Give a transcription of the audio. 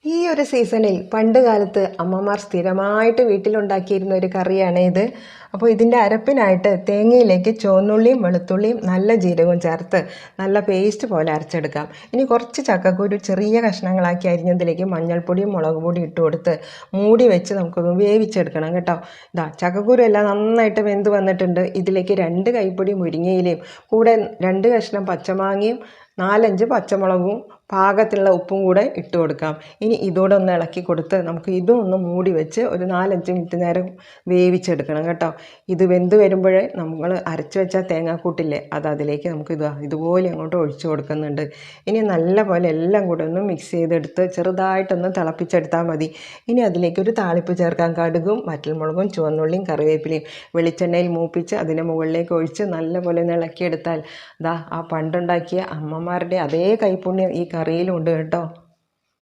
ഈ ഒരു സീസണിൽ പണ്ട് കാലത്ത് അമ്മമാർ സ്ഥിരമായിട്ട് വീട്ടിലുണ്ടാക്കിയിരുന്ന ഒരു കറിയാണ് ഇത്. അപ്പോൾ ഇതിൻ്റെ അരപ്പിനായിട്ട് തേങ്ങയിലേക്ക് ചുവന്നുള്ളിയും വെളുത്തുള്ളിയും നല്ല ജീരകവും ചേർത്ത് നല്ല പേസ്റ്റ് പോലെ അരച്ചെടുക്കാം. ഇനി കുറച്ച് ചക്കക്കുരു ചെറിയ കഷ്ണങ്ങളാക്കി അരിഞ്ഞതിലേക്ക് മഞ്ഞൾപ്പൊടിയും മുളക് പൊടിയും ഇട്ട് കൊടുത്ത് മൂടി വെച്ച് നമുക്കൊന്ന് വേവിച്ചെടുക്കണം കേട്ടോ. ചക്കക്കുരു എല്ലാം നന്നായിട്ട് വെന്ത് വന്നിട്ടുണ്ട്. ഇതിലേക്ക് 2 കൈപ്പൊടി മുരിങ്ങയിലയും കൂടെ 2 കഷ്ണം പച്ചമാങ്ങയും 4-5 പച്ചമുളകും പാകത്തിലുള്ള ഉപ്പും കൂടെ ഇട്ട് കൊടുക്കാം. ഇനി ഇതോടെ ഒന്ന് ഇളക്കി കൊടുത്ത് നമുക്ക് ഇതും ഒന്ന് മൂടി വെച്ച് ഒരു 4-5 മിനിറ്റ് നേരം വേവിച്ചെടുക്കണം കേട്ടോ. ഇത് വെന്ത് വരുമ്പോഴേ നമ്മൾ അരച്ച് വെച്ച തേങ്ങാക്കൂട്ടില്ലേ അതിലേക്ക് നമുക്ക് ഇതുപോലെ അങ്ങോട്ട് ഒഴിച്ചു കൊടുക്കുന്നുണ്ട്. ഇനി നല്ല പോലെ എല്ലാം കൂടെ ഒന്ന് മിക്സ് ചെയ്തെടുത്ത് ചെറുതായിട്ടൊന്ന് തിളപ്പിച്ചെടുത്താൽ മതി. ഇനി അതിലേക്ക് ഒരു താളിപ്പ് ചേർക്കാം. കടുകും വറ്റൽമുളകും ചുവന്നുള്ളിയും കറിവേപ്പിലയും വെളിച്ചെണ്ണയിൽ മൂപ്പിച്ച് അതിൻ്റെ മുകളിലേക്ക് ഒഴിച്ച് നല്ല പോലെ ഒന്ന് ഇളക്കിയെടുത്താൽ ആ പണ്ടുണ്ടാക്കിയ അമ്മമാരുടെ അതേ കൈപ്പുണ്യം ഈ കറിയിലും ഉണ്ട് കേട്ടോ.